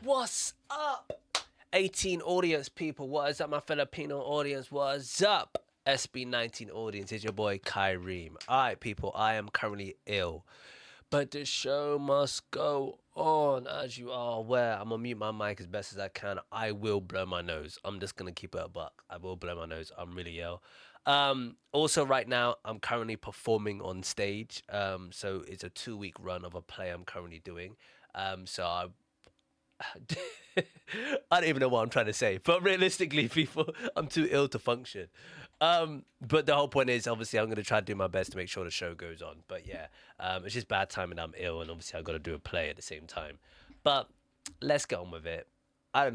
What's up? 18 audience people. What is up, my Filipino audience? What's up? SB19 audience. It's your boy Kyreem. Alright, people, I am currently ill, but the show must go on. As you are aware, I'm gonna mute my mic as best as I can. I will blow my nose. I'm just gonna keep it a buck. I will blow my nose. I'm really ill. Also, right now, I'm currently performing on stage. So it's a 2-week run of a play I'm currently doing. So I don't even know what I'm trying to say, but realistically, people, I'm too ill to function. But the whole point is, obviously, I'm going to try to do my best to make sure the show goes on. But yeah, it's just bad timing. I'm ill, and obviously, I've got to do a play at the same time. But let's get on with it. I don't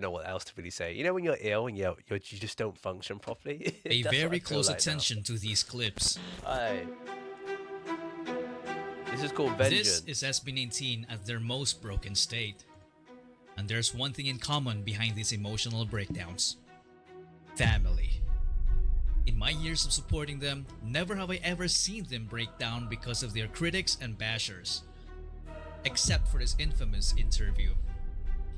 know what else to really say. You know, when you're ill and you just don't function properly. Pay That's what very I feel close like attention to these clips. now. This is called This Vengeance. is SB19 at their most broken state. And there's one thing in common behind these emotional breakdowns. Family. In my years of supporting them, never have I ever seen them break down because of their critics and bashers. Except for this infamous interview.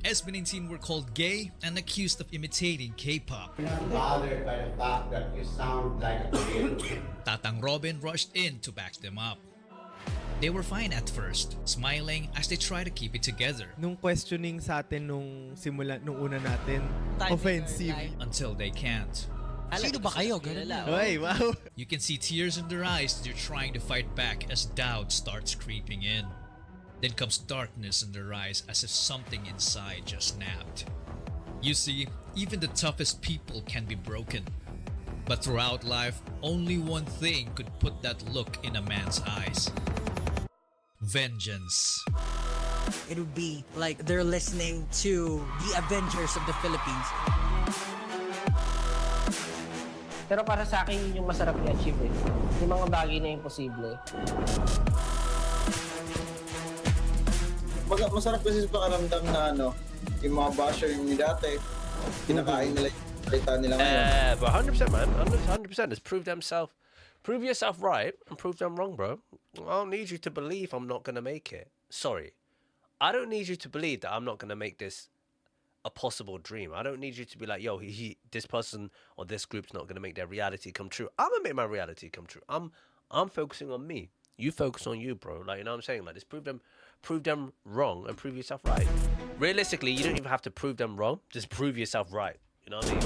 SB19 were called gay and accused of imitating K-pop. I'm not bothered by the fact that you sound like a kid. Tatang Robin rushed in to back them up. They were fine at first, smiling as they try to keep it together. Nung questioning sa atin nung una natin, offensive. Until they can't. Sino ba kayo? Ganun lang. Oy, wow. You can see tears in their eyes as they're trying to fight back as doubt starts creeping in. Then comes darkness in their eyes as if something inside just snapped. You see, even the toughest people can be broken. But throughout life, only one thing could put that look in a man's eyes. Vengeance. It would be like they're listening to the Avengers of the Philippines. Pero para sa akin, yun yung masarap i-achieve eh. Yung mga bagay na imposible. Masarap kasi sa pakaramdam na yung mga basher yung dati, kinakain nila yung kita nila ngayon. But 100%, man. 100%. Just prove yourself right and prove them wrong, bro. I don't need you to believe I'm not going to make it. Sorry. I don't need you to believe that I'm not going to make this a possible dream. I don't need you to be like, yo, this person or this group's not going to make their reality come true. I'm going to make my reality come true. I'm focusing on me. You focus on you, bro. Like, you know what I'm saying? Like, just prove them wrong and prove yourself right. Realistically, you don't even have to prove them wrong. Just prove yourself right. You know what I mean?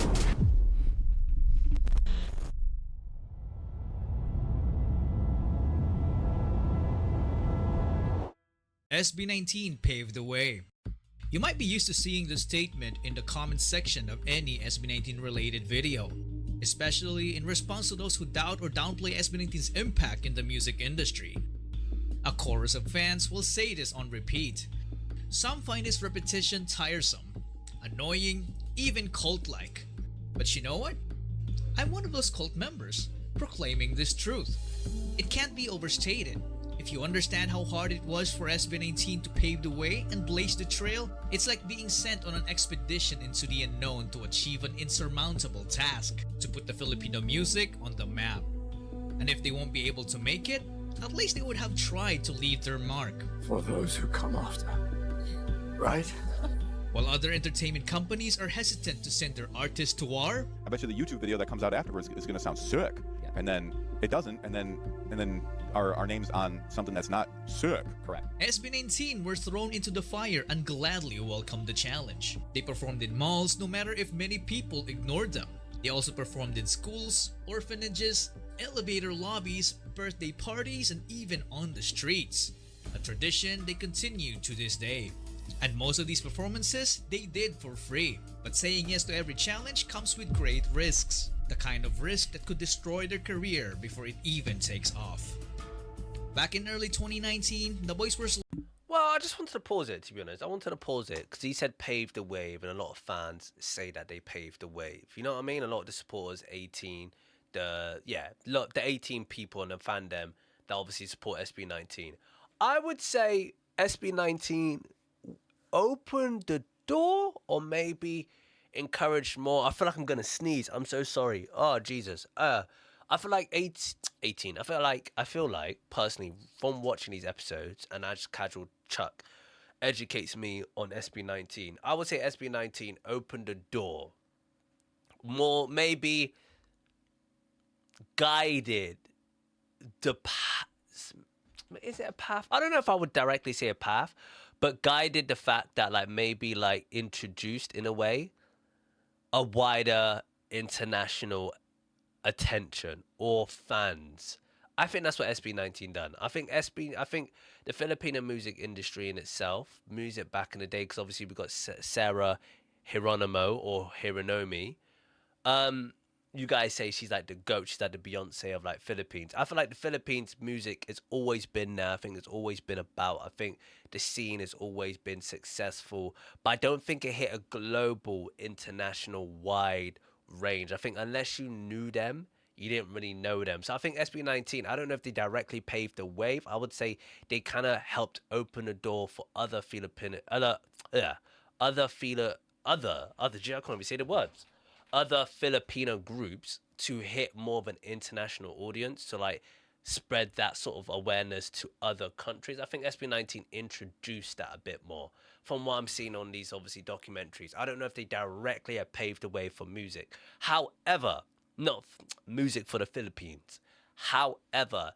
SB19 paved the way. You might be used to seeing the statement in the comment section of any SB19 related video, especially in response to those who doubt or downplay SB19's impact in the music industry. A chorus of fans will say this on repeat. Some find this repetition tiresome, annoying, even cult-like. But you know what? I'm one of those cult members, proclaiming this truth. It can't be overstated. If you understand how hard it was for SB19 to pave the way and blaze the trail, it's like being sent on an expedition into the unknown to achieve an insurmountable task, to put the Filipino music on the map. And if they won't be able to make it, at least they would have tried to leave their mark. For those who come after, right? While other entertainment companies are hesitant to send their artists to war, I bet you the YouTube video that comes out afterwards is going to sound sick, and then it doesn't, and then our name's on something that's not sick. Correct. SB19 were thrown into the fire and gladly welcomed the challenge. They performed in malls no matter if many people ignored them. They also performed in schools, orphanages, elevator lobbies, birthday parties, and even on the streets. A tradition they continue to this day. And most of these performances, they did for free. But saying yes to every challenge comes with great risks. The kind of risk that could destroy their career before it even takes off. Back in early 2019, the boys were... Well, I just wanted to pause it, to be honest. I wanted to pause it because he said paved the wave, and a lot of fans say that they paved the wave. You know what I mean? A lot of the supporters, 18, the 18 people in the fandom that obviously support SB19. I would say SB19 opened the door or maybe encouraged more. I feel like I'm going to sneeze. I'm so sorry. Oh, Jesus. I feel like 18. I feel like personally from watching these episodes and I just casual chuck educates me on SB19. I would say SB19 opened the door. More maybe guided the path. Is it a path? I don't know if I would directly say a path, but guided the fact that like maybe like introduced in a way a wider international attention or fans. I think that's what SB19 done. I think the Filipino music industry in itself, music back in the day, because obviously we got Sarah Hironimo or Hironomi. You guys say she's like the goat, she's like the Beyonce of like Philippines. I feel like the Philippines music has always been there. I think it's always been about. I think the scene has always been successful, but I don't think it hit a global, international, wide range. I think unless you knew them, you didn't really know them. So I think SB19, I don't know if they directly paved the wave. I would say they kind of helped open the door for other Filipino, gee, I can't even say the words. Other Filipino groups to hit more of an international audience, to like spread that sort of awareness to other countries. I think SB19 introduced that a bit more from what I'm seeing on these obviously documentaries. I don't know if they directly have paved the way for music. However, not music for the Philippines. However,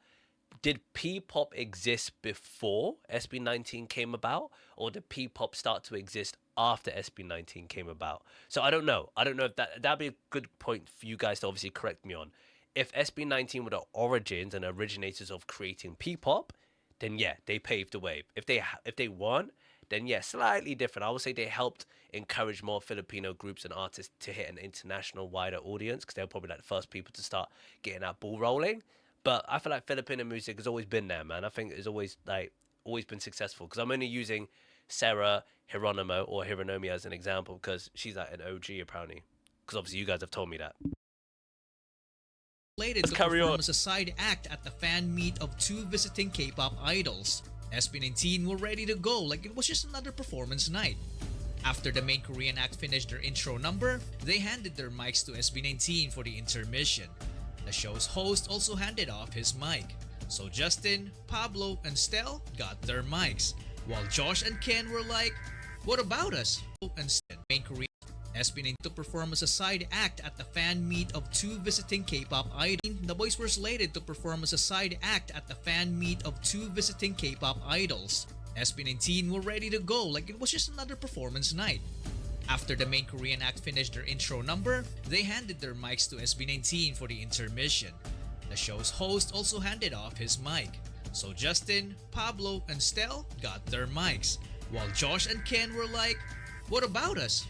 did P-pop exist before SB19 came about, or did P-pop start to exist after SB19 came about? So I don't know. I don't know if that'd be a good point for you guys to obviously correct me on. If SB19 were the origins and originators of creating P-pop, then yeah, they paved the way. If they weren't, then yeah, slightly different. I would say they helped encourage more Filipino groups and artists to hit an international wider audience, because they were probably like the first people to start getting that ball rolling. But I feel like Filipino music has always been there, man. I think it's always been successful, because I'm only using Sarah Hironimo or Hironomi as an example because she's like an OG apparently. Because obviously you guys have told me that. Slated to perform as a side act at the fan meet of two visiting K-pop idols. SB19 were ready to go like it was just another performance night. After the main Korean act finished their intro number, they handed their mics to SB19 for the intermission. The show's host also handed off his mic. So Justin, Pablo, and Stel got their mics, while Josh and Ken were like, "What about us?" And main Korean SB19 to perform as a side act at the fan meet of two visiting K-pop idols. The boys were slated to perform as a side act at the fan meet of two visiting K-pop idols. SB19 were ready to go like it was just another performance night. After the main Korean act finished their intro number, they handed their mics to SB19 for the intermission. The show's host also handed off his mic. So Justin, Pablo, and Stel got their mics, while Josh and Ken were like, "What about us?"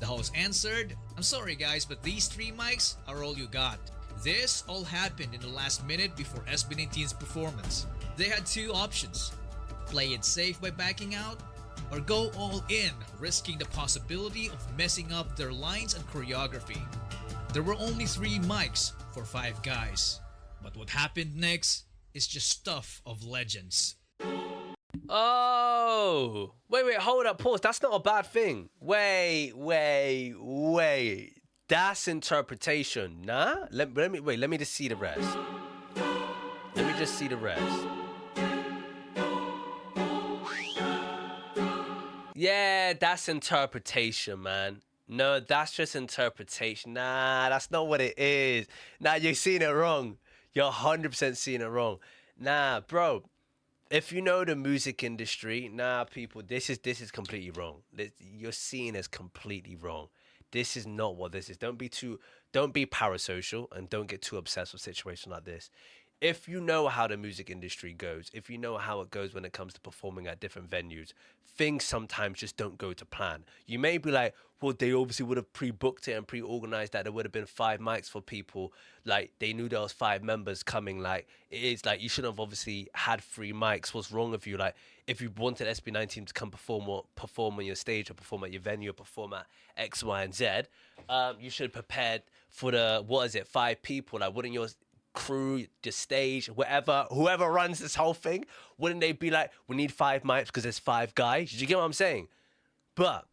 The host answered, "I'm sorry guys, but these three mics are all you got." This all happened in the last minute before SB19's performance. They had two options: play it safe by backing out, or go all in, risking the possibility of messing up their lines and choreography. There were only 3 mics for 5 guys. But what happened next is just stuff of legends. Oh, wait, hold up, pause. That's not a bad thing. Wait. That's interpretation, nah? Let me just see the rest. Let me just see the rest. Yeah, that's interpretation, man. No, that's just interpretation. Nah, that's not what it is. Nah, you're seeing it wrong. You're 100% seeing it wrong. Nah, bro. If you know the music industry, nah, people, this is completely wrong. You're seeing this completely wrong. This is not what this is. Don't be parasocial and don't get too obsessed with situations like this. If you know how the music industry goes, if you know how it goes when it comes to performing at different venues, things sometimes just don't go to plan. You may be like, well, they obviously would have pre-booked it and pre-organized that there would have been 5 mics for people. Like, they knew there was 5 members coming. Like, it is like, you shouldn't have obviously had 3 mics. What's wrong with you? Like, if you wanted SB19 to come perform on your stage or perform at your venue or perform at X, Y, and Z, you should have prepared for the, 5 people. Like, wouldn't your crew, the stage, whoever runs this whole thing, wouldn't they be like, we need 5 mics because there's 5 guys? Did you get what I'm saying? But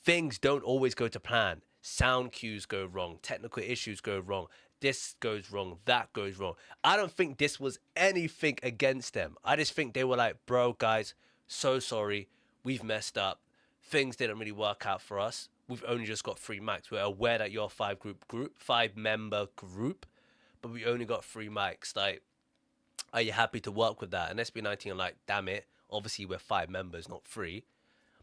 things don't always go to plan. Sound cues go wrong. Technical issues go wrong. This goes wrong. That goes wrong. I don't think this was anything against them. I just think they were like, bro, guys, so sorry. we've messed up. Things didn't really work out for us. We've only just got 3 mics. We're aware that you're a 5-member group, but we only got 3 mics. Like, are you happy to work with that? And SB19 are like, damn it. Obviously, we're 5 members, not 3.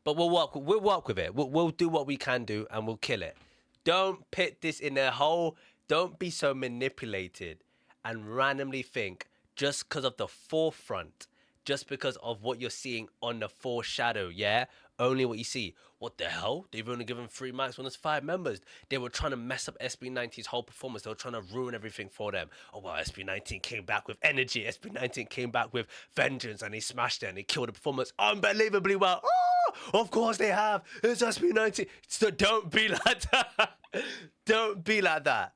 But we'll work with it. We'll do what we can do, and we'll kill it. Don't put this in a hole. Don't be so manipulated and randomly think just because of the forefront, just because of what you're seeing on the foreshadow, yeah? Only what you see. What the hell? They've only given 3 mics when there's 5 members. They were trying to mess up SB19's whole performance. They were trying to ruin everything for them. Oh, well, SB19 came back with energy. SB19 came back with vengeance, and he smashed it, and he killed the performance unbelievably well. Oh, of course they have. It's SB19. So don't be like that. Don't be like that.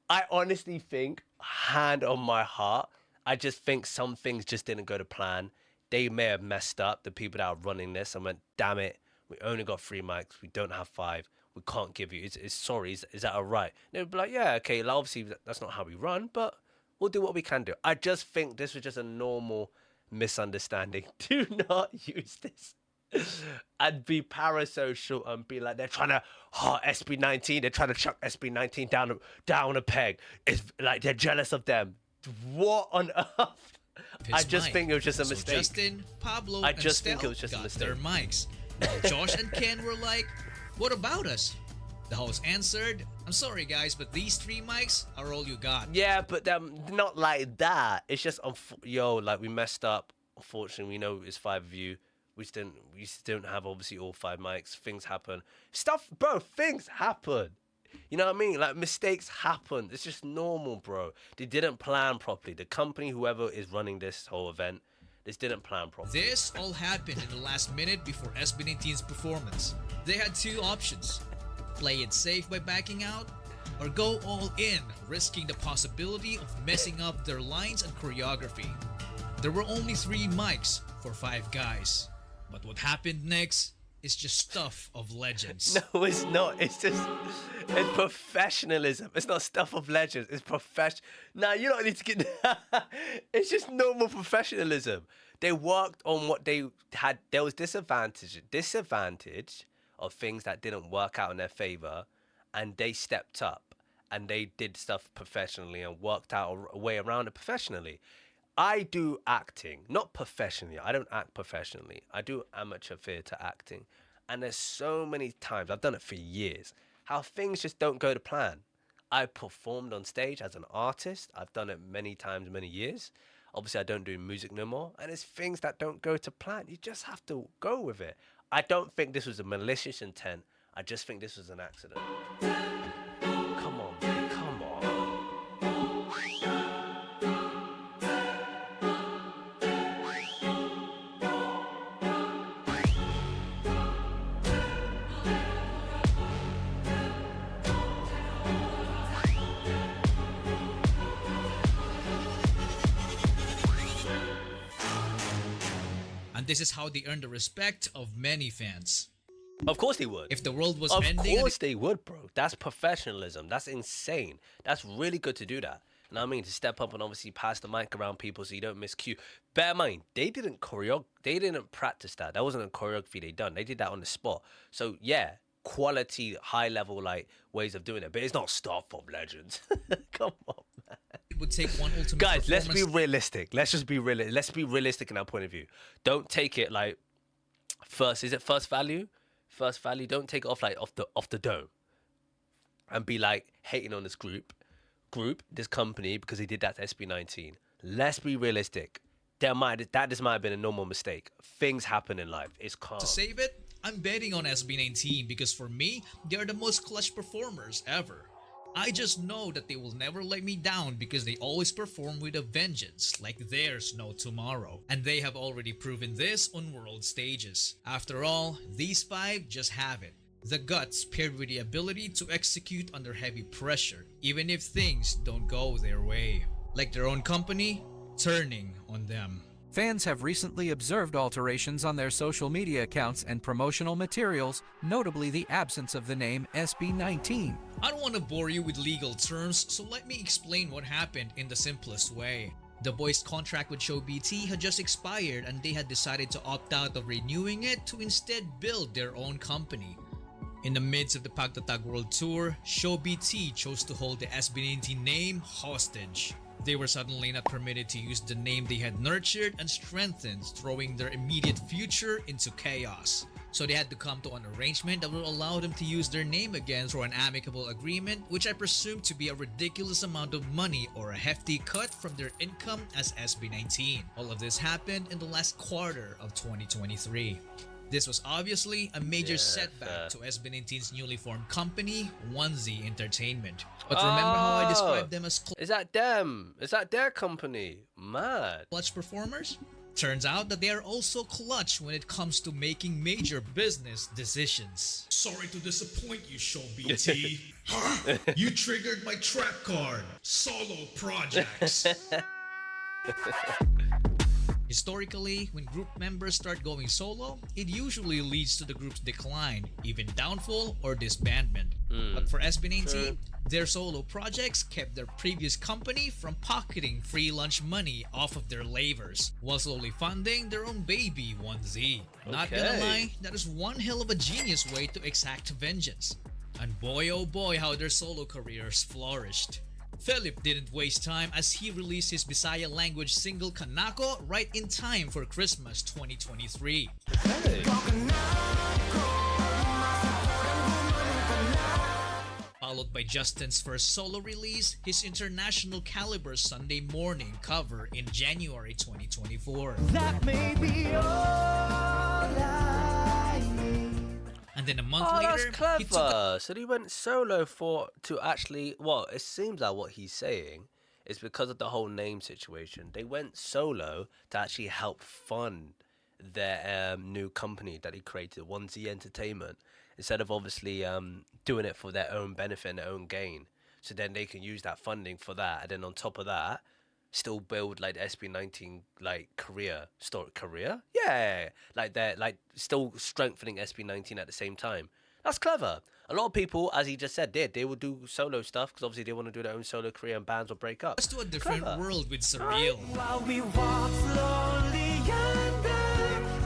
I honestly think, hand on my heart, I just think some things just didn't go to plan. They may have messed up, the people that are running this, and went, damn it, we only got 3 mics, we don't have 5, we can't give you, it's sorry, is that all right? And they'd be like, yeah, okay, well, obviously that's not how we run, but we'll do what we can do. I just think this was just a normal misunderstanding. Do not use this and be parasocial and be like, they're trying to SB19, they're trying to chuck SB19 down a peg. It's like they're jealous of them. What on earth? I just think it was just a mistake. So Justin, Pablo, I and just Stel think it was just a got mistake. their mics. While Josh and Ken were like, what about us? The host answered, I'm sorry guys, but these 3 mics are all you got. Yeah, but not like that. It's just, like we messed up. Unfortunately, we know it's 5 of you. We just don't have obviously all 5 mics. Things happen. Things happen. You know what I mean? Like, mistakes happen. It's just normal, bro. They didn't plan properly. The company, whoever is running this whole event, this didn't plan properly. This all happened in the last minute before SB19's performance. They had 2 options. Play it safe by backing out, or go all in, risking the possibility of messing up their lines and choreography. There were only 3 mics for 5 guys. But what happened next is just stuff of legends. No, it's not. It's professionalism. It's not stuff of legends. It's Nah, you don't need to get... It's just normal professionalism. They worked on what they had. There was disadvantage of things that didn't work out in their favor, and they stepped up and they did stuff professionally and worked out a way around it professionally. I do acting, not professionally. I don't act professionally. I do amateur theatre acting. And there's so many times, I've done it for years, how things just don't go to plan. I performed on stage as an artist. I've done it many times, many years. Obviously, I don't do music no more. And it's things that don't go to plan. You just have to go with it. I don't think this was a malicious intent. I just think this was an accident. Come on, baby, come on. And this is how they earned the respect of many fans. Of course they would. If the world was Of ending... course they would, bro. That's professionalism. That's insane. That's really good to do that. And I mean, to step up and obviously pass the mic around people so you don't miss cue. Bear in mind, they didn't practice that. That wasn't a choreography they done. They did that on the spot. So yeah, quality, high level, like ways of doing it. But it's not stuff of legends. Come on, man. It would take one ultimate Guys, let's be performance- realistic. Let's just be real. Let's be realistic in our point of view. Don't take it like first value? First value. Don't take it off like off the dome and be like hating on this this company because they did that to SB19. Let's be realistic. That just might have been a normal mistake. Things happen in life. It's calm. To save it, I'm betting on SB19 because for me, they are the most clutch performers ever. I just know that they will never let me down because they always perform with a vengeance like there's no tomorrow. And they have already proven this on world stages. After all, these 5 just have it. The guts paired with the ability to execute under heavy pressure, even if things don't go their way. Like their own company, turning on them. Fans have recently observed alterations on their social media accounts and promotional materials, notably the absence of the name SB19. I don't want to bore you with legal terms, so let me explain what happened in the simplest way. The boys' contract with Show BT had just expired and they had decided to opt out of renewing it to instead build their own company. In the midst of the Pagtatag World Tour, Show BT chose to hold the SB19 name hostage. They were suddenly not permitted to use the name they had nurtured and strengthened, throwing their immediate future into chaos. So they had to come to an arrangement that will allow them to use their name again through an amicable agreement, which I presume to be a ridiculous amount of money or a hefty cut from their income as SB19. All of this happened in the last quarter of 2023. This was obviously a major setback to SB19's newly formed company, Onesie Entertainment. But remember how I described them as Is that them? Is that their company? Mad. clutch performers? Turns out that they are also clutch when it comes to making major business decisions. Sorry to disappoint you, Show BT. Huh? You triggered my trap card. Solo projects. Historically, when group members start going solo, it usually leads to the group's decline, even downfall or disbandment. But for SB19, their solo projects kept their previous company from pocketing free lunch money off of their labors, while slowly funding their own baby, Onesie. Not gonna lie, that is one hell of a genius way to exact vengeance. And boy oh boy how their solo careers flourished. Philip didn't waste time as he released his Bisaya language single Kanako right in time for Christmas 2023. Followed by Justin's first solo release, his international caliber Sunday Morning cover in January 2024. That may be all I need. And then a month Oh, later, that's he took clever. So he went solo to actually. Well, it seems like what he's saying is because of the whole name situation. They went solo to actually help fund their new company that he created, Onesie Entertainment, instead of obviously doing it for their own benefit and their own gain. So then they can use that funding for that, and then on top of that, still build like the SB19 like career. Yeah, like they're like still strengthening SB19 at the same time. That's clever. A lot of people, as he just said, they will do solo stuff because obviously they want to do their own solo career and bands will break up. to a different world with Surreal. While we walk slowly under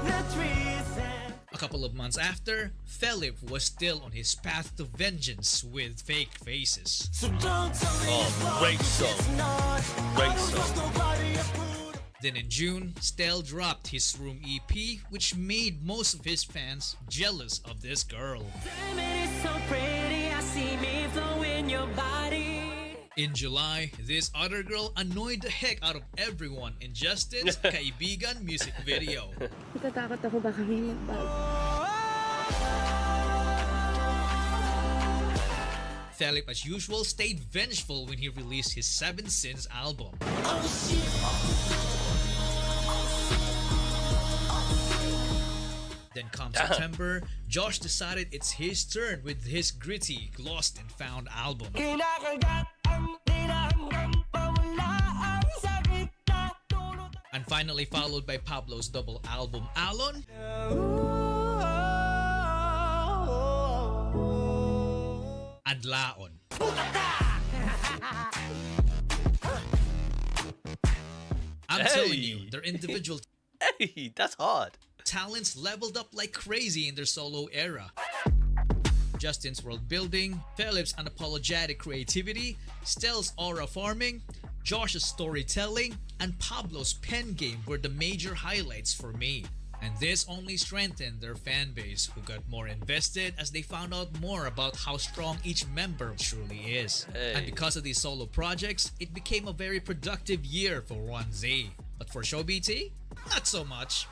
the trees and... A couple of months after, Philip was still on his path to vengeance with Fake Faces. So don't tell me Great song. Great song. Then in June, Stel dropped his Room EP, which made most of his fans jealous of this girl. In July, this other girl annoyed the heck out of everyone in Justin's Kaibigan music video. Natatakot ako baka may magbago. Philip, as usual, stayed vengeful when he released his Seven Sins album. Then come September, Josh decided it's his turn with his gritty Lost and Found album. And finally followed by Pablo's double album Alon. And Laon. I'm telling you, their individual Hey, that's hard. talents leveled up like crazy in their solo era. Justin's world building, Philip's unapologetic creativity, Stel's aura farming, Josh's storytelling, and Pablo's pen game were the major highlights for me. And this only strengthened their fan base, who got more invested as they found out more about how strong each member truly is. And because of these solo projects, it became a very productive year for Onesie. But for Show BT, not so much.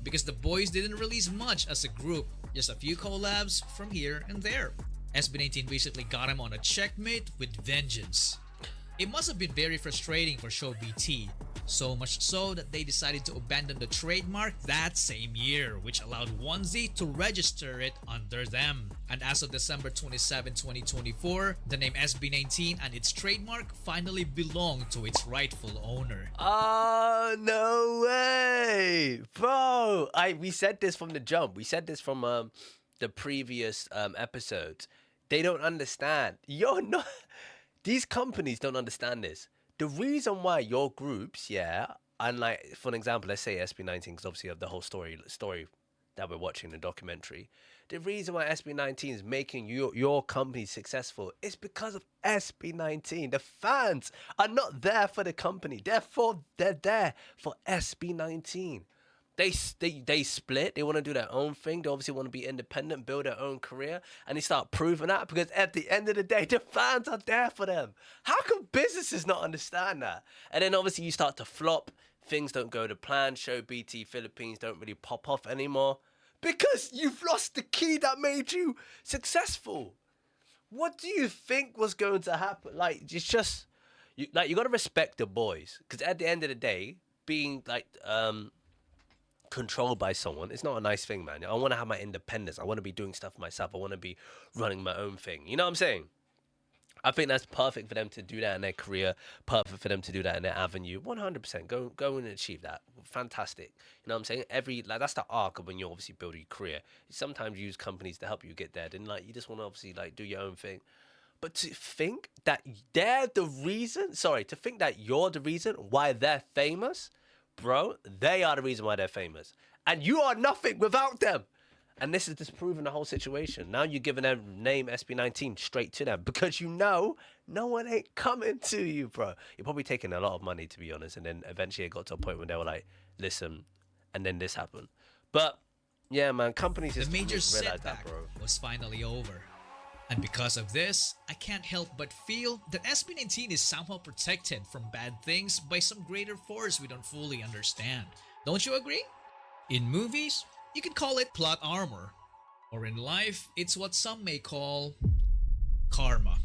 Because the boys didn't release much as a group, just a few collabs from here and there. SB19 basically got him on a checkmate with vengeance. It must have been very frustrating for Show BT, so much so that they decided to abandon the trademark that same year, which allowed Onesie to register it under them. And as of December 27, 2024, the name SB19 and its trademark finally belonged to its rightful owner. Oh, no way. Bro, we said this from the jump. We said this from the previous episodes. They don't understand. You're not... These companies don't understand this. the reason why your groups, yeah, and like for an example, let's say SB19, because obviously of the whole story that we're watching the documentary. The reason why SB19 is making your company successful is because of SB19. The fans are not there for the company, therefore they're there for SB19. They split. They want to do their own thing. They obviously want to be independent, build their own career, and they start proving that because at the end of the day, the fans are there for them. How can businesses not understand that? And then obviously you start to flop. Things don't go to plan. Show BT Philippines don't really pop off anymore because you've lost the key that made you successful. What do you think was going to happen? Like it's just you got to respect the boys because at the end of the day, being like controlled by someone, it's not a nice thing, man. I want to have my independence. I want to be doing stuff myself. I want to be running my own thing. You know what I'm saying? I think that's perfect for them to do that in their career. Perfect for them to do that in their avenue. 100%. Go and achieve that. Fantastic. You know what I'm saying? That's the arc of when you obviously build your career. You sometimes use companies to help you get there. Then you just want to obviously do your own thing. But to think that they're the reason, to think that you're the reason why they're famous, bro, they are the reason why they're famous. And you are nothing without them. And this is disproving the whole situation. Now you're giving them name SB19 straight to them because you know no one ain't coming to you, bro. You're probably taking a lot of money, to be honest. And then eventually it got to a point when they were like, listen, and then this happened. But yeah, man, companies just the major realize setback that, bro. was finally over. And because of this, I can't help but feel that SB19 is somehow protected from bad things by some greater force we don't fully understand. Don't you agree? In movies, you could call it plot armor. Or in life, it's what some may call karma.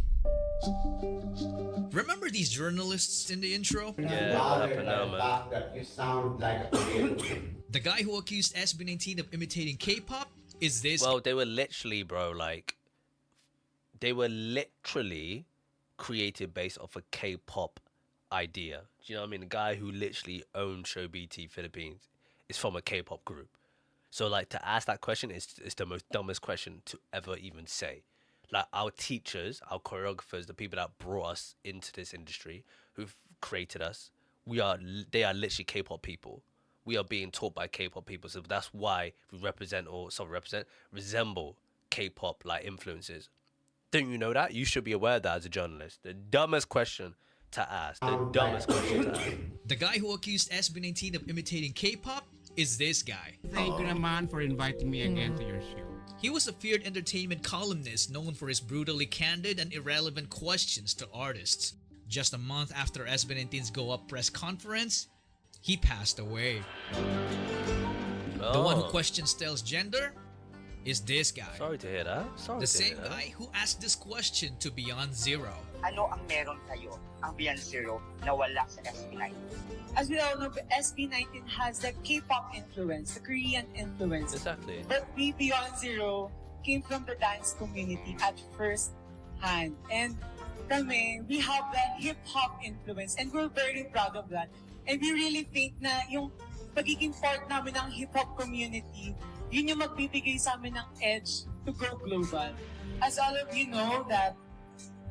Remember these journalists in the intro? Yeah, what happened now, man? fact that you sound like a Korean. The guy who accused SB19 of imitating K-pop is this. Well, they were literally, bro, they were literally created based off a K-pop idea. Do you know what I mean? The guy who literally owned Show BT Philippines is from a K-pop group. So to ask that question is the most dumbest question to ever even say. Like our teachers, our choreographers, the people that brought us into this industry, who've created us, they are literally K-pop people. We are being taught by K-pop people, so that's why we resemble K-pop influences. Don't you know that? You should be aware of that as a journalist. The dumbest question to ask. The dumbest question to ask. The guy who accused SB19 of imitating K-pop is this guy. Thank you naman for inviting me again to your show. He was a feared entertainment columnist known for his brutally candid and irrelevant questions to artists. Just a month after SB19's Go Up press conference, he passed away. The one who questions Stell's gender is this guy. Sorry to hear that. The same guy who asked this question to Beyond Zero. Ano ang meron kayo, ang Beyond Zero, na wala sa SB19? As we all know, SB19 has the K-pop influence, the Korean influence. Exactly. But we, Beyond Zero, came from the dance community at first hand. And kami, we have the hip-hop influence and we're very proud of that. And we really think na yung pagiging part namin ng hip-hop community, yun yung magbibigay sa amin ng edge to go global. As all of you know that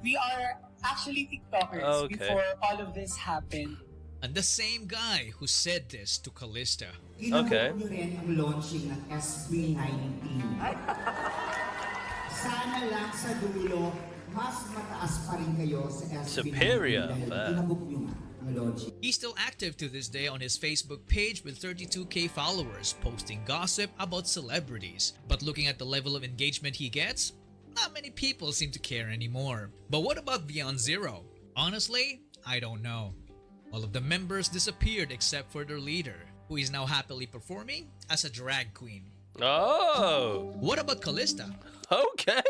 we are actually TikTokers before all of this happened. And the same guy who said this to Callista. Okay. Nyo rin ang launching ng SB19. Sana lang sa dulo, mas mataas pa rin kayo sa SB19. Superior. He's still active to this day on his Facebook page with 32k followers, posting gossip about celebrities. But looking at the level of engagement he gets, not many people seem to care anymore. But what about Beyond Zero? Honestly, I don't know. All of the members disappeared except for their leader, who is now happily performing as a drag queen. Oh! What about Callista? Okay!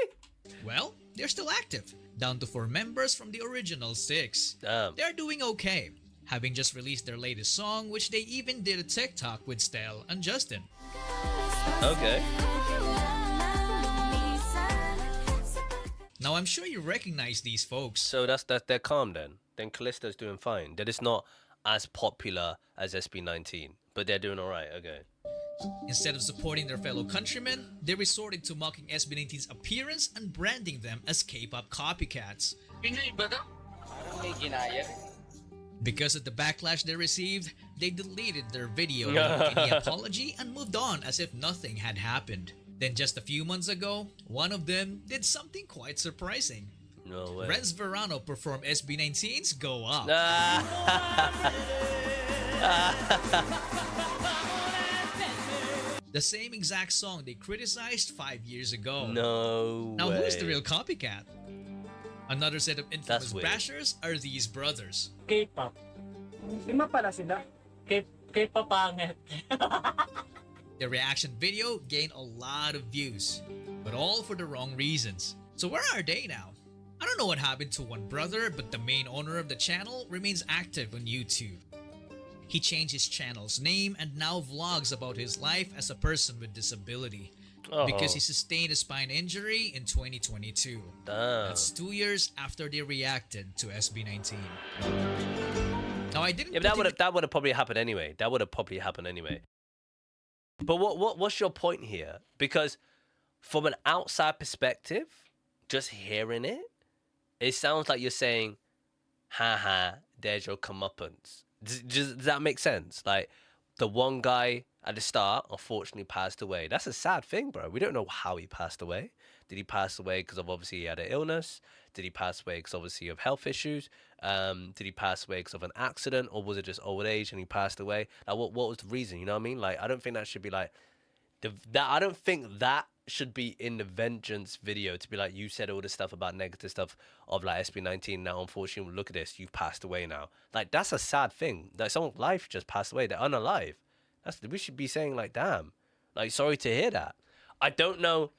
Well, they're still active, down to 4 members from the original 6. Damn. They're doing okay, having just released their latest song, which they even did a TikTok with Stell and Justin. Okay. Now I'm sure you recognize these folks. So they're calm then. Then Callisto's doing fine. They're just not as popular as SB19, but they're doing alright, okay. Instead of supporting their fellow countrymen, they resorted to mocking SB19's appearance and branding them as K-pop copycats. Because of the backlash they received, they deleted their video without any apology and moved on as if nothing had happened. Then just a few months ago, one of them did something quite surprising. No way. Renz Verano performed SB19's Go Up. The same exact song they criticized 5 years ago. No Now, way. who's the real copycat? Another set of infamous weird. bashers are these brothers. K-pop. Lima pala sila. K-pop pangit. The reaction video gained a lot of views, but all for the wrong reasons. So where are they now? I don't know what happened to one brother, but the main owner of the channel remains active on YouTube. He changed his channel's name and now vlogs about his life as a person with disability. Because he sustained a spine injury in 2022. Damn. That's 2 years after they reacted to SB19. Now I didn't. Yeah, but that would have probably happened anyway. That would have probably happened anyway. But what's your point here? Because from an outside perspective, just hearing it, it sounds like you're saying, haha, there's your comeuppance. Does that make sense? Like, the one guy at the start unfortunately passed away. That's a sad thing, bro. We don't know how he passed away. Did he pass away because of obviously he had an illness? Did he pass away because obviously of health issues? Did he pass away because of an accident, or was it just old age and he passed away? Like, what was the reason? You know what I mean? Like, I don't think that should be like I don't think that should be in the vengeance video to be like, you said all this stuff about negative stuff of like SB19. Now, unfortunately, look at this. You've passed away now. Like, that's a sad thing. Like, someone's life just passed away. They're unalive. We should be saying like, damn, like, sorry to hear that. I don't know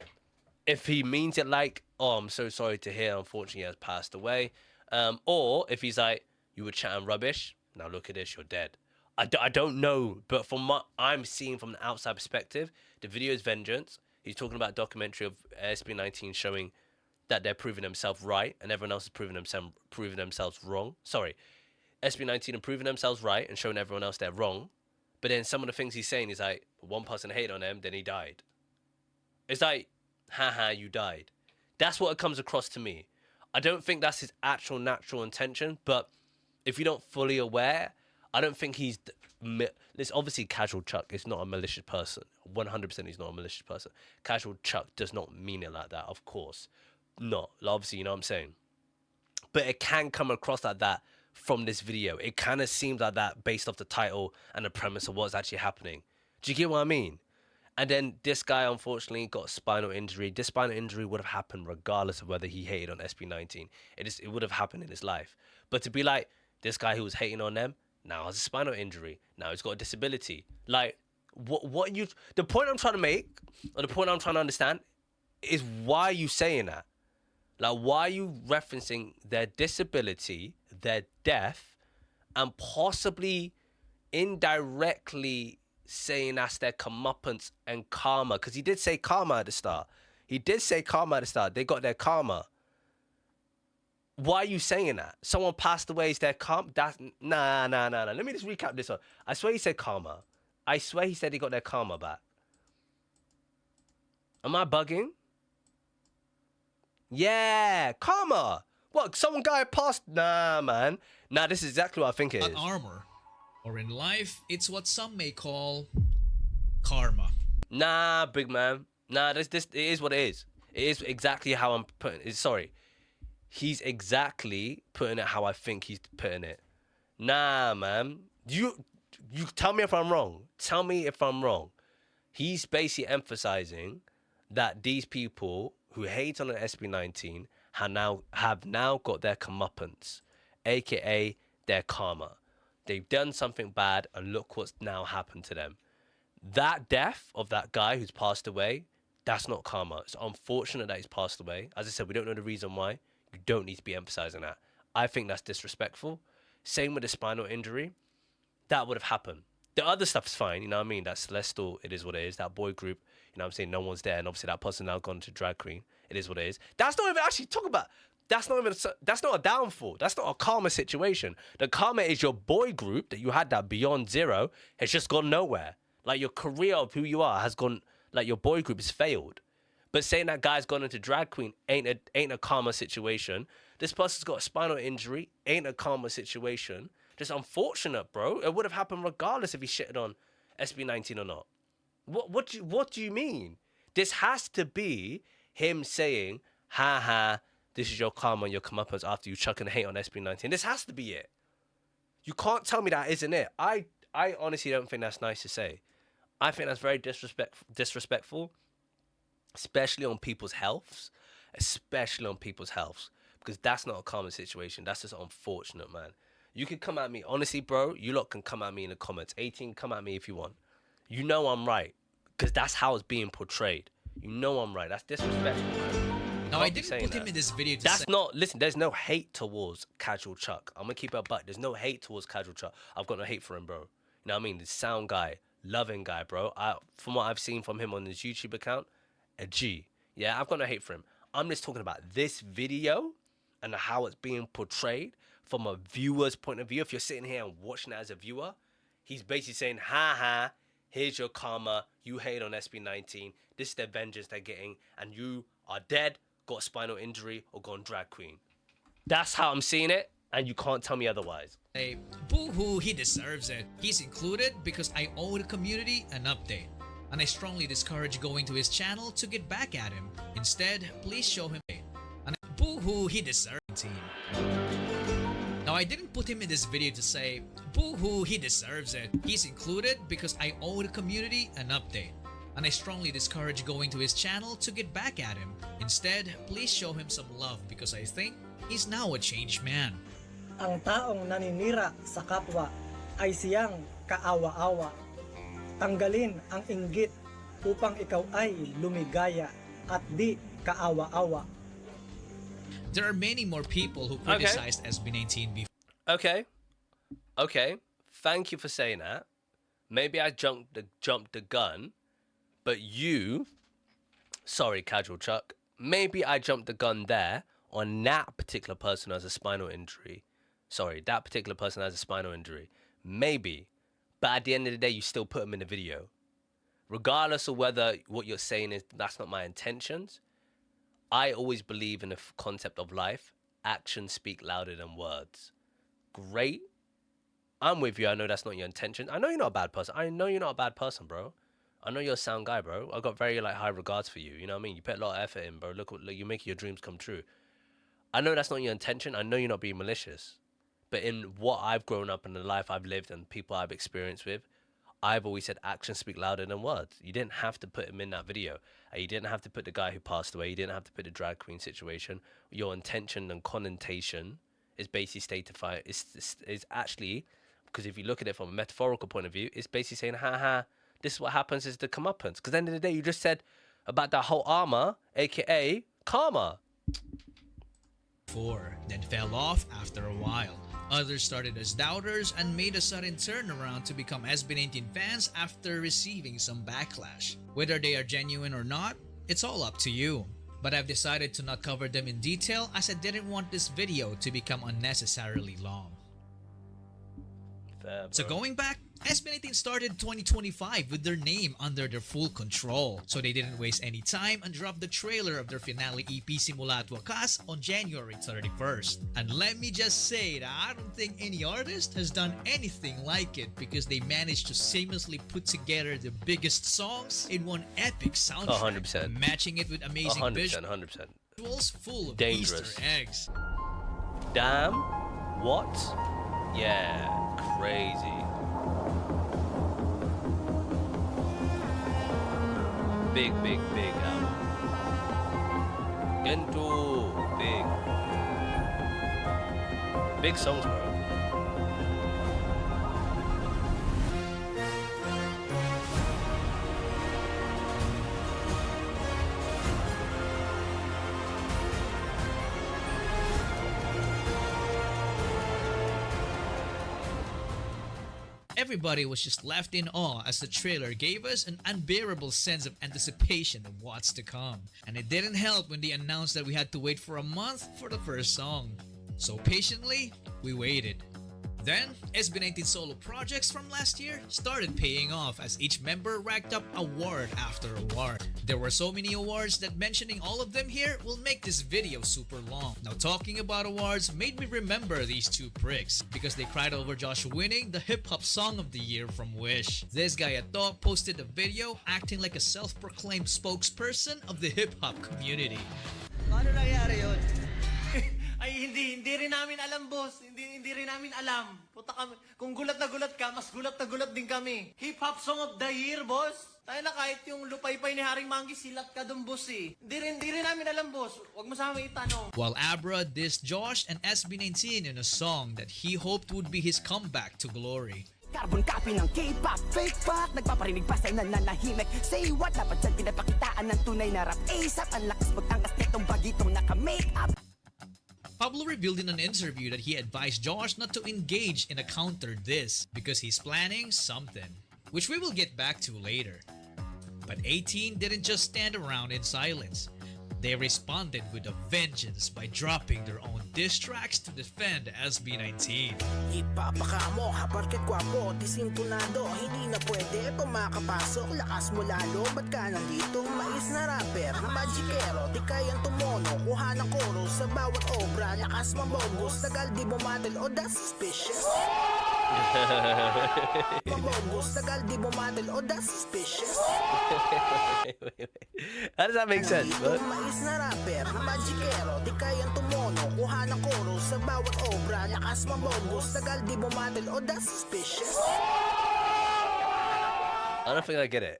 if he means it like, oh, I'm so sorry to hear, unfortunately, he has passed away. Or if he's like, you were chatting rubbish. Now look at this, you're dead. I don't know, but from what I'm seeing from the outside perspective, the video is vengeance. He's talking about a documentary of SB19 showing that they're proving themselves right and everyone else is proving themselves wrong. Sorry, SB19 are proving themselves right and showing everyone else they're wrong. But then some of the things he's saying is like, one person hated on them, then he died. It's like, haha, you died. That's what it comes across to me. I don't think that's his actual natural intention, but if you're not fully aware, I don't think he's... This obviously Casual Chuck is not a malicious person. 100% he's not a malicious person. Casual Chuck does not mean it like that, of course. Not. Obviously, you know what I'm saying? But it can come across like that from this video. It kind of seems like that based off the title and the premise of what's actually happening. Do you get what I mean? And then this guy, unfortunately, got a spinal injury. This spinal injury would have happened regardless of whether he hated on SB19. It would have happened in his life. But to be like, this guy who was hating on them now has a spinal injury. Now he's got a disability. Like, the point I'm trying to make, or the point I'm trying to understand, is why are you saying that? Like, why are you referencing their disability, their death, and possibly indirectly saying that's their comeuppance and karma? Because he did say karma at the start. They got their karma. Why are you saying that? Someone passed away, is their karma? Nah. Let me just recap this one. I swear he said karma. I swear he said he got their karma back. Am I bugging? Yeah, karma. What, some guy passed? Nah, man. Nah, this is exactly what I think it is. Not armor. Or in life, it's what some may call karma. Nah, big man. Nah, this it is what it is. It is exactly how I'm putting it. Sorry. He's exactly putting it how I think he's putting it. Nah, man. You tell me if I'm wrong. Tell me if I'm wrong. He's basically emphasizing that these people who hate on an SB19 have now got their comeuppance, aka their karma. They've done something bad, and look what's now happened to them. That death of that guy who's passed away, that's not karma. It's unfortunate that he's passed away. As I said, we don't know the reason why. You don't need to be emphasizing that. I think that's disrespectful. Same with the spinal injury. That would have happened. The other stuff's fine, you know what I mean? That's Celestial, it is what it is. That boy group, you know what I'm saying? No one's there, and obviously that person now gone to drag queen. It is what it is. That's not even actually talk about. That's not a downfall. That's not a karma situation. The karma is your boy group that you had that beyond zero has just gone nowhere. Like, your career of who you are has gone, like, your boy group has failed. But saying that guy's gone into drag queen ain't a karma situation. This person's got a spinal injury, ain't a karma situation. just unfortunate, bro. It would have happened regardless if he shitted on SB19 or not. What do you mean? This has to be him saying, ha ha, this is your karma and your comeuppance after you chucking hate on SB19. This has to be it. You can't tell me that isn't it. I honestly don't think that's nice to say. I think that's very disrespectful, especially on people's healths. Especially on people's healths. Because that's not a common situation. That's just unfortunate, man. You can come at me. Honestly, bro, you lot can come at me in the comments. 18, come at me if you want. You know I'm right. Because that's how it's being portrayed. You know I'm right. That's disrespectful, man. Now, I didn't put him in this video to That's say... not... Listen, there's no hate towards Casual Chuck. I'm going to keep it a buck. There's no hate towards Casual Chuck. I've got no hate for him, bro. You know what I mean? The sound guy. Loving guy, bro. From what I've seen from him on his YouTube account, a G. Yeah, I've got no hate for him. I'm just talking about this video and how it's being portrayed from a viewer's point of view. If you're sitting here and watching it as a viewer, he's basically saying, ha ha, here's your karma. You hate on SB19. This is the vengeance they're getting. And you are dead, got a spinal injury, or gone drag queen. That's how I'm seeing it. And you can't tell me otherwise. Hey, boo-hoo, he deserves it. He's included because I owe the community an update. And I strongly discourage going to his channel to get back at him. Instead, please show him hate. And boo-hoo, he deserves it. Now, I didn't put him in this video to say, boo-hoo, he deserves it. He's included because I owe the community an update. And I strongly discourage going to his channel to get back at him. Instead, please show him some love because I think he's now a changed man. Ang taong naninira sa kapwa ay siyang kaawa-awa. Tanggalin ang inggit upang ikaw ay lumigaya at di kaawa-awa. There are many more people who criticized SB19 before. Okay. Thank you for saying that. Maybe I jumped the gun, but you, sorry, Casual Chuck, maybe I jumped the gun there on that particular person who has a spinal injury. Sorry, that particular person has a spinal injury. Maybe. But at the end of the day, you still put him in the video. Regardless of whether what you're saying is that's not my intentions, I always believe in the concept of life. Actions speak louder than words. Great. I'm with you. I know that's not your intention. I know you're not a bad person. I know you're not a bad person, bro. I know you're a sound guy, bro. I got very high regards for you. You know what I mean? You put a lot of effort in, bro. Look, you're making your dreams come true. I know that's not your intention. I know you're not being malicious. But in what I've grown up in, the life I've lived and people I've experienced with, I've always said actions speak louder than words. You didn't have to put him in that video. You didn't have to put the guy who passed away. You didn't have to put the drag queen situation. Your intention and connotation is basically is actually, because if you look at it from a metaphorical point of view, it's basically saying, ha ha, this is what happens is the comeuppance. Because at the end of the day, you just said about that whole armor, aka karma. Then fell off after a while. Others started as doubters and made a sudden turnaround to become SB19 fans after receiving some backlash. Whether they are genuine or not, it's all up to you. But I've decided to not cover them in detail as I didn't want this video to become unnecessarily long. Fair, so going back, SB19 started 2025 with their name under their full control. So they didn't waste any time and dropped the trailer of their finale EP Simula't Wakas on January 31st. And let me just say that I don't think any artist has done anything like it because they managed to seamlessly put together the biggest songs in one epic soundtrack. 100%. Matching it with amazing 100%. visuals full of Dangerous. Easter eggs. Damn. What? Yeah. Crazy. Big album. Gento. Big songs, bro. Everybody was just left in awe as the trailer gave us an unbearable sense of anticipation of what's to come. And it didn't help when they announced that we had to wait for a month for the first song. So patiently, we waited. Then, SB19 solo projects from last year started paying off as each member racked up award after award. There were so many awards that mentioning all of them here will make this video super long. Now, talking about awards made me remember these two pricks because they cried over Josh winning the Hip Hop Song of the Year from Wish. This guy at Top posted a video acting like a self-proclaimed spokesperson of the hip hop community. Paano nangyari yun? Ay, hindi rin namin alam, boss. Hindi rin namin alam. Puta kami. Kung gulat na gulat ka, mas gulat na gulat din kami. Hip-Hop Song of the Year, boss. Tayo na kahit yung lupay-pay ni Haring Mangi, silat ka dun, boss eh. Hindi rin namin alam, boss. Huwag mo sa amin itanong. While Abra dissed Josh and SB19 in a song that he hoped would be his comeback to glory. Carbon copy ng K-pop, fake fuck. Nagpaparinig pa sa'yo na nanahimik. Say what? Dapat dyan pinapakitaan ng tunay na rap. ASAP, ang lakas magtangkas netong bagitong naka-make-up. Pablo revealed in an interview that he advised Josh not to engage in a counter diss because he's planning something, which we will get back to later. But 18 didn't just stand around in silence. They responded with a vengeance by dropping their own diss tracks to defend SB19. Ipapaka mo, habarket gwapo, disintunado, hindi na pwede pumakapasok, lakas mo lalo, ba't ka nandito? Mais na rapper, na magikero, di kayang tumono, kuha ng koro sa bawat obra, lakas mabongos, tagal di bumatil, o that's suspicious. Mabongos, tagal di bumatil, o that's suspicious. Wait. How does that make sense, bro? Mais na rapper, na magikero, di kayang tumono, kuha ng koro sa bawat obra, lakas mabongos, tagal di bumatil, o that's suspicious. I don't think I get it.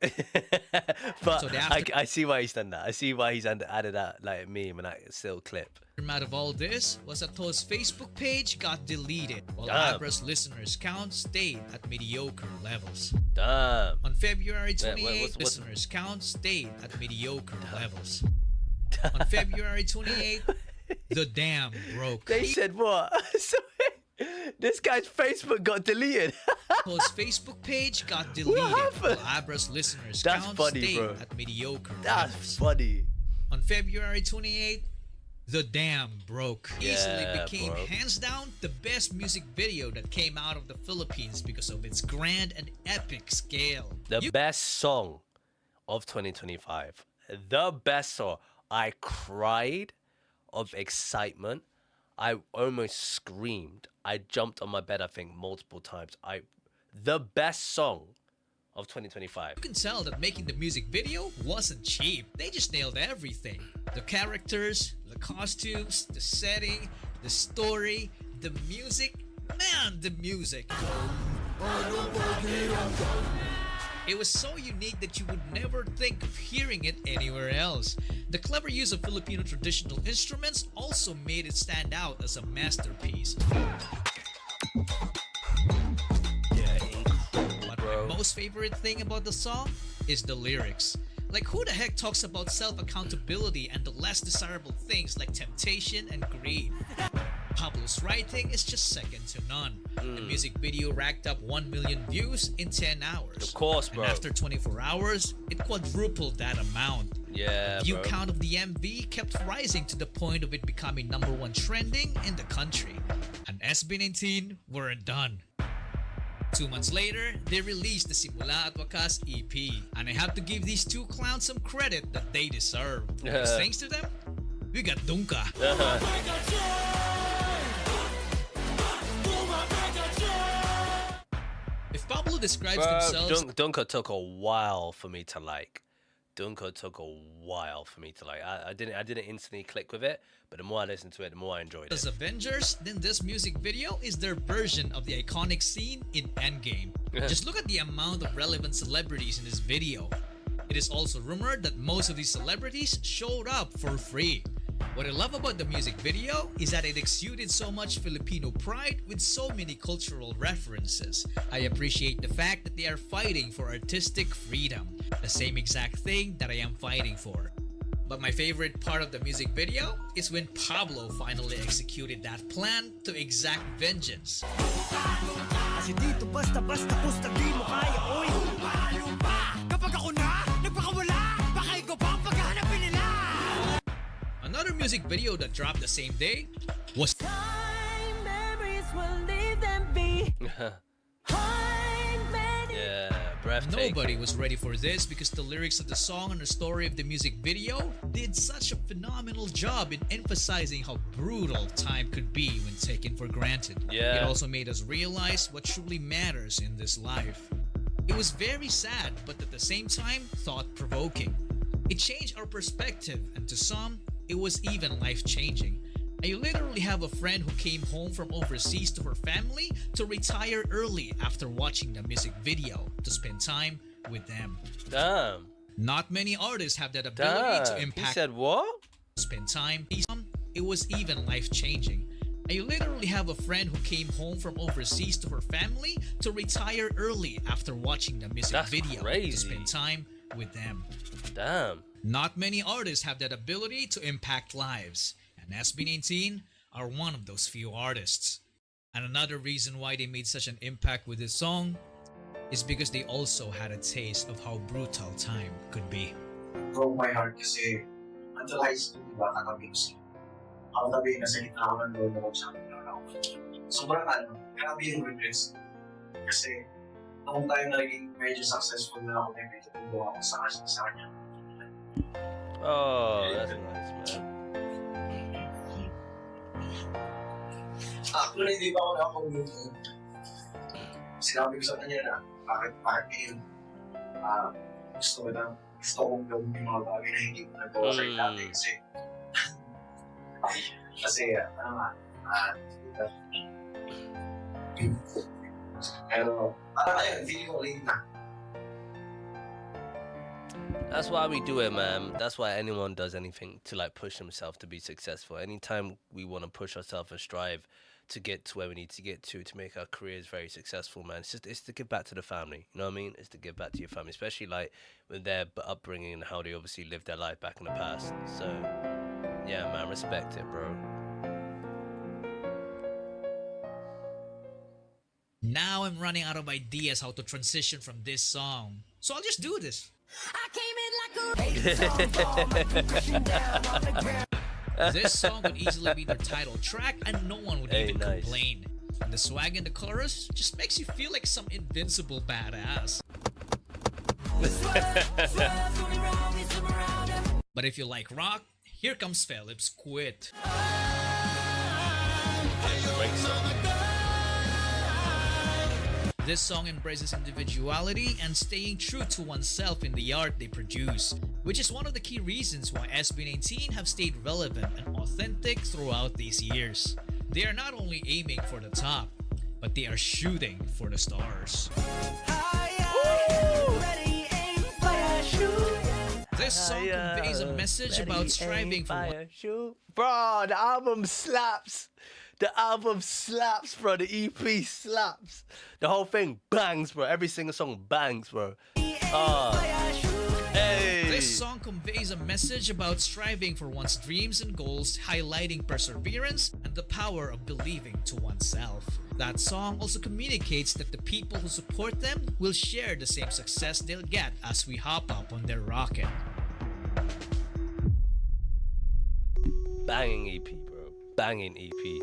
But So I see why he's done that. I see why he's added that like meme and that still clip. Out of all this was that To's Facebook page got deleted, while Damn. Abra's listeners count stayed at mediocre levels. Damn. On February 28th, what's- listeners count stayed at mediocre levels. On February 28th, the dam broke. They said what? So, this guy's Facebook got deleted. To's Facebook page got deleted, happened? while Abra's listeners That's count funny, stayed bro. at mediocre That's levels. funny. On February 28th, the dam broke. Easily Yeah, became bro. hands down the best music video that came out of the Philippines because of its grand and epic scale. The best song of 2025. The best song. I cried of excitement. I almost screamed. I jumped on my bed, I think, multiple times. The best song of 2025. You can tell that making the music video wasn't cheap. They just nailed everything. The characters, the costumes, the setting, the story, the music. Man, the music. It was so unique that you would never think of hearing it anywhere else. The clever use of Filipino traditional instruments also made it stand out as a masterpiece. But my most favorite thing about the song is the lyrics. Like, who the heck talks about self-accountability and the less desirable things like temptation and greed? Pablo's writing is just second to none. The music video racked up 1 million views in 10 hours. Of course, bro. And after 24 hours, it quadrupled that amount. Yeah, View bro. count of the MV kept rising to the point of it becoming #1 trending in the country. And SB19 weren't done. 2 months later, they released the Simula at Wakas EP. And I have to give these two clowns some credit that they deserve. Because thanks to them, we got Dunka. If Pablo describes themselves... Dunka took a while for me to like. Dunka took a while for me to like. I didn't instantly click with it, but the more I listened to it, the more I enjoyed as it. Avengers, then this music video is their version of the iconic scene in Endgame. Just look at the amount of relevant celebrities in this video. It is also rumored that most of these celebrities showed up for free. What I love about the music video is that it exuded so much Filipino pride with so many cultural references. I appreciate the fact that they are fighting for artistic freedom, the same exact thing that I am fighting for. But my favorite part of the music video is when Pablo finally executed that plan to exact vengeance. Kasi dito basta-basta pusta di mo kaya, oy. Kapag ako na, nagpakawala, baka ikaw pa ang paghahanapin nila. Another music video that dropped the same day was Memories will leave them behind. Yeah, breathtaking. Nobody was ready for this because the lyrics of the song and the story of the music video did such a phenomenal job in emphasizing how brutal time could be when taken for granted. Yeah. It also made us realize what truly matters in this life. It was very sad, but at the same time, thought-provoking. It changed our perspective, and to some, it was even life-changing. I literally have a friend who came home from overseas to her family to retire early after watching the music video to spend time with them. Damn. Not many artists have that ability to Damn. impact. He said what? Spend time. It was even life-changing. I literally have a friend who came home from overseas to her family to retire early after watching the music video to spend time with them. Damn. Not many artists have that ability to impact lives, and SB19 are one of those few artists. And another reason why they made such an impact with this song is because they also had a taste of how brutal time could be. Broke my heart kasi until high school, diba, kaka-music. Ako tabi, nasa gitna ako ng lolo ko sa akin. Sobrang grabe yung regrets. Kasi noong time na naging medyo successful na ako, may medyo tubo ako sa kanya. Oh, that's nice, man. Actually, hindi pa ako nakakomute. Sinabi ko sa kanya na, bakit ngayon? Gusto kong gawin yung mga bagay na hindi ko nagawa sa dati kasi, pero, parang ayun, feeling ko late na. That's why we do it, man. That's why anyone does anything to like push themselves to be successful. Anytime we want to push ourselves and strive to get to where we need to get to make our careers very successful, man. It's to give back to the family. You know what I mean? It's to give back to your family, especially like with their upbringing and how they obviously lived their life back in the past. So, yeah, man, respect it, bro. Now I'm running out of ideas how to transition from this song, so I'll just do this. This song could easily be their title track and no one would even complain. The swag in the chorus just makes you feel like some invincible badass. But if you like rock, here comes Philip's Quit. This song embraces individuality and staying true to oneself in the art they produce, which is one of the key reasons why SB19 have stayed relevant and authentic throughout these years. They are not only aiming for the top, but they are shooting for the stars. This song conveys a message about striving for what... Bro, the album slaps. The album slaps, bro. The EP slaps. The whole thing bangs, bro. Every single song bangs, bro. Hey. This song conveys a message about striving for one's dreams and goals, highlighting perseverance and the power of believing to oneself. That song also communicates that the people who support them will share the same success they'll get as we hop up on their rocket. Banging EP, bro. Banging EP.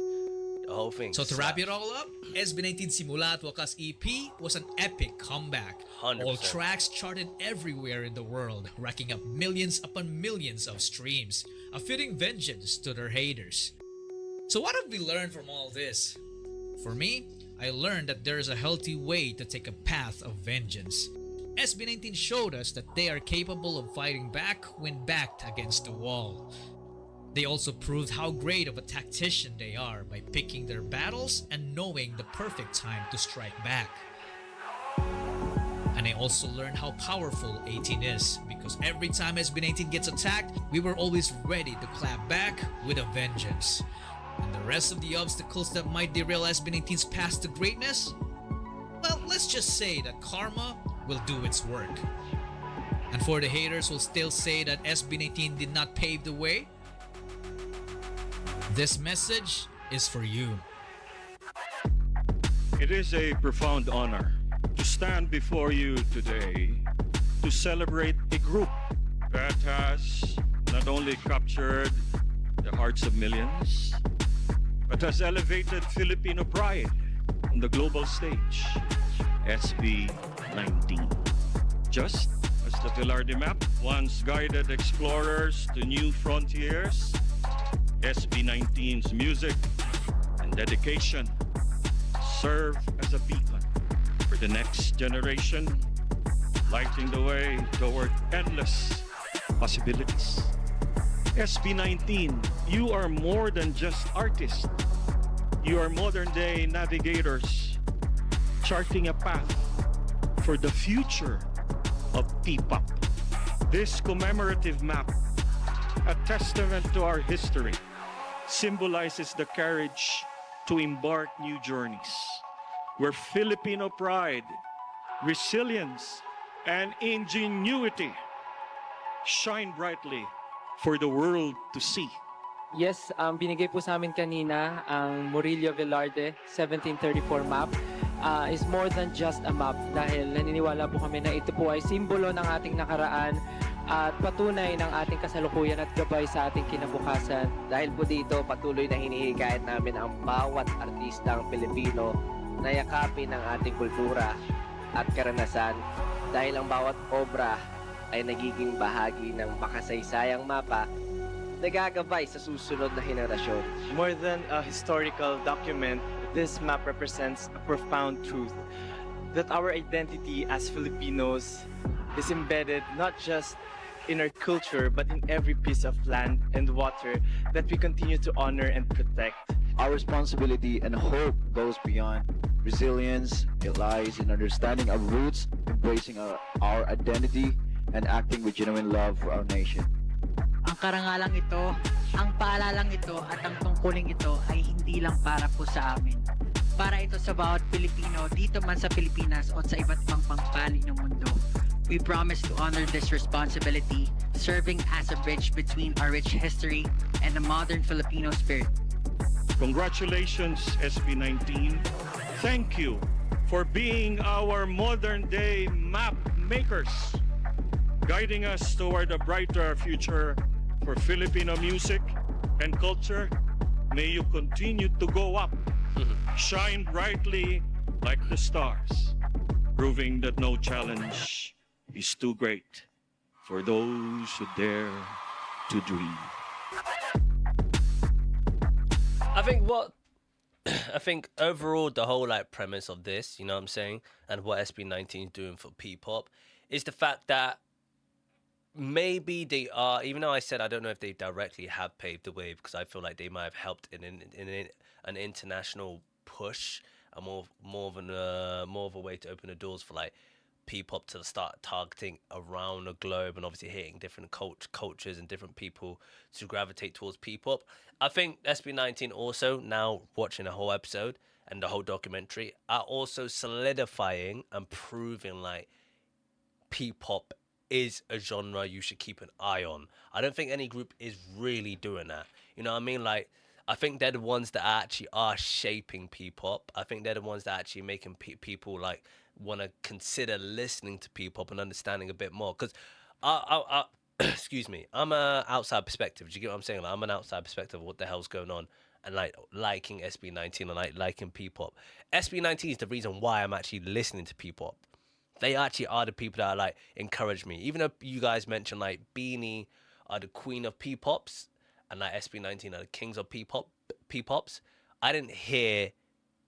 The whole thing. So to wrap it all up, SB19 Simula at Wakas EP was an epic comeback. 100%. All tracks charted everywhere in the world, racking up millions upon millions of streams, a fitting vengeance to their haters. So what have we learned from all this? For me, I learned that there is a healthy way to take a path of vengeance. SB19 showed us that they are capable of fighting back when backed against the wall. They also proved how great of a tactician they are by picking their battles and knowing the perfect time to strike back. And I also learned how powerful 18 is, because every time SB19 gets attacked, we were always ready to clap back with a vengeance. And the rest of the obstacles that might derail SB19's path to greatness? Well, let's just say that karma will do its work. And for the haters who still say that SB19 did not pave the way, this message is for you. It is a profound honor to stand before you today to celebrate a group that has not only captured the hearts of millions, but has elevated Filipino pride on the global stage, SB19. Just as the Velarde map once guided explorers to new frontiers, SB19's music and dedication serve as a beacon for the next generation, lighting the way toward endless possibilities. SB19, you are more than just artists. You are modern-day navigators, charting a path for the future of P-pop. This commemorative map, a testament to our history, symbolizes the courage to embark new journeys, where Filipino pride, resilience, and ingenuity shine brightly for the world to see. Yes, binigay po sa amin kanina ang Murillo Velarde 1734 map is more than just a map dahil naniniwala po kami na ito po ay simbolo ng ating nakaraan at patunay ng ating kasalukuyan at gabay sa ating kinabukasan. Dahil po dito, patuloy na hinihikayat namin ang bawat artistang Pilipino na yakapin ang ating kultura at karanasan dahil ang bawat obra ay nagiging bahagi ng makasaysayang mapa na gagabay sa susunod na henerasyon. More than a historical document, this map represents a profound truth that our identity as Filipinos is embedded not just in our culture but in every piece of land and water that we continue to honor and protect. Our responsibility and hope goes beyond resilience. It lies in understanding our roots, embracing our identity, and acting with genuine love for our nation. Ang karangalang ito, ang paalalang ito at ang tungkuling ito ay hindi lang para po sa amin. Para ito sa bawat Pilipino dito man sa Pilipinas o sa iba't ibang pangpaling ng mundo. We promise to honor this responsibility, serving as a bridge between our rich history and the modern Filipino spirit. Congratulations, SB19. Thank you for being our modern-day map makers, guiding us toward a brighter future for Filipino music and culture. May you continue to go up, shine brightly like the stars, proving that no challenge is too great for those who dare to dream. I think overall the whole like premise of this, you know what I'm saying, and what SB19 is doing for P-pop is the fact that maybe they are, even though I said I don't know if they directly have paved the way, because I feel like they might have helped in an international push, and more of a way to open the doors for like P-pop to start targeting around the globe and obviously hitting different cultures and different people to gravitate towards P-pop. I think SB19 also, now watching the whole episode and the whole documentary, are also solidifying and proving like P-pop is a genre you should keep an eye on. I don't think any group is really doing that. You know what I mean? Like, I think they're the ones that actually are shaping P-pop. I think they're the ones that actually making people like want to consider listening to P-pop and understanding a bit more. Because I excuse me, I'm an outside perspective. Do you get what I'm saying? Like, I'm an outside perspective of what the hell's going on, and like liking SB19 and liking P-pop. SB19 is the reason why I'm actually listening to P-pop. They actually are the people that like encourage me. Even though you guys mentioned like Beanie are the queen of P-pops and like SB19 are the kings of P-pops, I didn't hear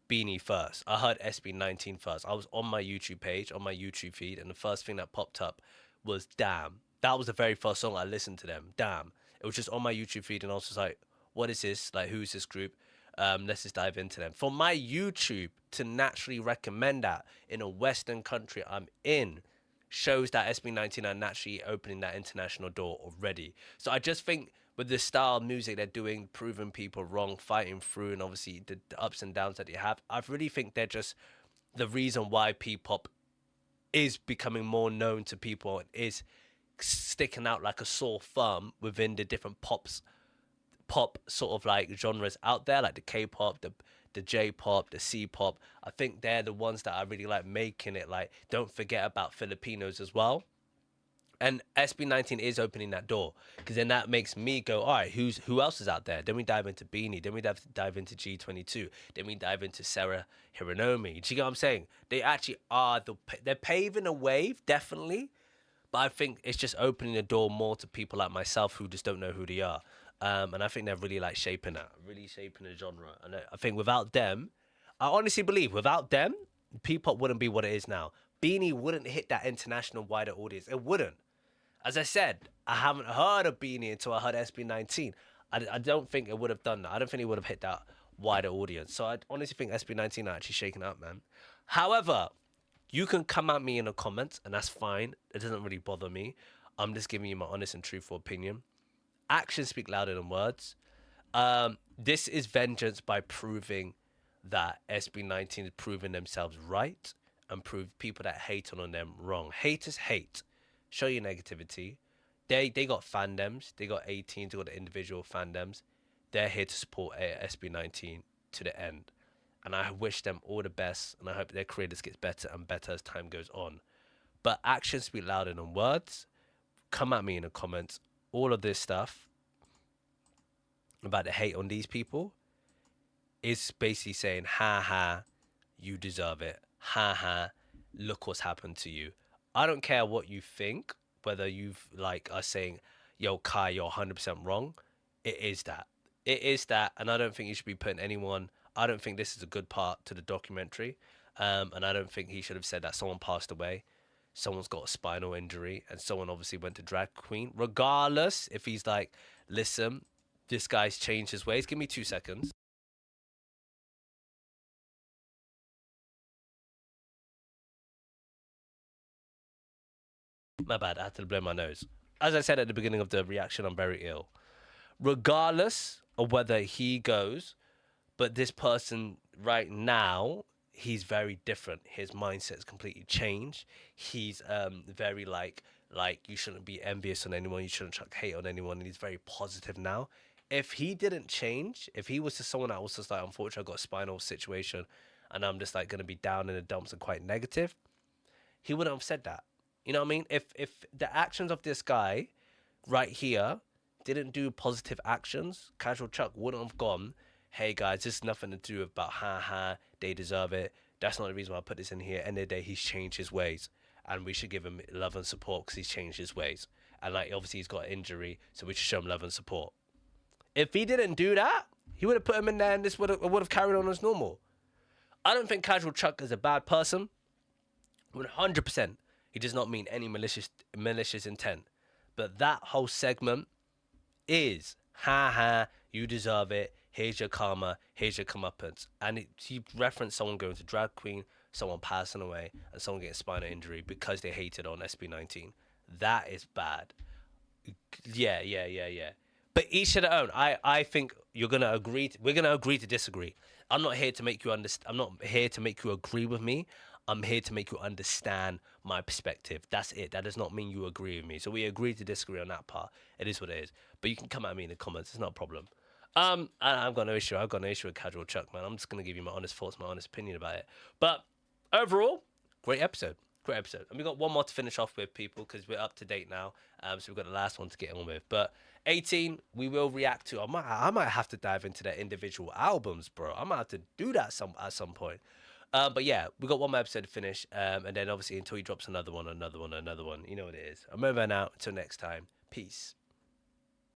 Beanie first. I heard SB19 first. I was on my YouTube page, on my YouTube feed, and the first thing that popped up was Damn. That was the very first song I listened to them. Damn. It was just on my YouTube feed, and I was just like, what is this? Like, who's this group? Let's just dive into them. For my YouTube to naturally recommend that in a Western country I'm in shows that SB19 are naturally opening that international door already. So I just think with the style of music they're doing, proving people wrong, fighting through, and obviously the ups and downs that they have, I really think they're just the reason why P-pop is becoming more known to people and is sticking out like a sore thumb within the different pop sort of like genres out there, like the K-pop, the J-pop, the C-pop. I think they're the ones that are really like making it like, don't forget about Filipinos as well. And SB19 is opening that door, because then that makes me go, all right, who else is out there? Then we dive into Beanie. Then we dive into G22. Then we dive into Sarah Hironomi. Do you get what I'm saying? They actually are they're paving a wave, definitely. But I think it's just opening the door more to people like myself who just don't know who they are. And I think they're really like shaping the genre. And I think without them, I honestly believe without them, P-pop wouldn't be what it is now. Beanie wouldn't hit that international wider audience. It wouldn't. As I said, I haven't heard of Beanie until I heard SB19. I don't think it would have done that. I don't think it would have hit that wider audience. So I honestly think SB19 are actually shaking up, man. However, you can come at me in the comments, and that's fine. It doesn't really bother me. I'm just giving you my honest and truthful opinion. Actions speak louder than words. This is vengeance by proving that SB19 is proving themselves right and prove people that hate on them wrong. Haters hate. Show your negativity. They got fandoms. They got 18. They got the individual fandoms. They're here to support SB19 to the end. And I wish them all the best. And I hope their career just gets better and better as time goes on. But actions speak louder than words. Come at me in the comments. All of this stuff about the hate on these people is basically saying, ha ha, you deserve it. Ha ha, look what's happened to you. I don't care what you think, whether you've are saying, yo, Kai, you're 100% wrong. It is that. It is that. And I don't think you should be putting anyone, I don't think this is a good part to the documentary. And I don't think he should have said that someone passed away. Someone's got a spinal injury, and someone obviously went to drag queen. Regardless, if he's like, listen, this guy's changed his ways. Give me 2 seconds. My bad, I had to blow my nose. As I said at the beginning of the reaction, I'm very ill. Regardless of whether he goes, but this person right now, he's very different. His mindset's completely changed. He's very like you shouldn't be envious on anyone. You shouldn't chuck hate on anyone. And he's very positive now. If he didn't change, if he was just someone that was just like, unfortunately, I got a spinal situation and I'm just like going to be down in the dumps and quite negative, he wouldn't have said that. You know what I mean? If the actions of this guy right here didn't do positive actions, Casual Chuck wouldn't have gone, hey guys, this is nothing to do about ha, they deserve it. That's not the reason why I put this in here. End of the day, he's changed his ways. And we should give him love and support because he's changed his ways. And obviously he's got an injury, so we should show him love and support. If he didn't do that, he would have put him in there and this would have carried on as normal. I don't think Casual Chuck is a bad person. 100%. He does not mean any malicious intent. But that whole segment is, ha, you deserve it. Here's your karma. Here's your comeuppance. And he referenced someone going to drag queen, someone passing away, and someone getting spinal injury because they hated on SB19. That is bad. Yeah. But each to their own. I think you're gonna agree. We're gonna agree to disagree. I'm not here to make you understand. I'm not here to make you agree with me. I'm here to make you understand my perspective. That's it. That does not mean you agree with me. So we agree to disagree on that part. It is what it is. But you can come at me in the comments. It's not a problem. I've got no issue. I've got no issue with Casual Chuck, man. I'm just gonna give you my honest thoughts, my honest opinion about it. But overall, great episode. Great episode. And we got one more to finish off with, people, because we're up to date now. So we've got the last one to get on with. But 18, we will react to. I might have to dive into their individual albums, bro. I might have to do that at some point. But yeah, we got one more episode to finish. And then obviously until he drops another one. You know what it is. I'm over now. Until next time. Peace.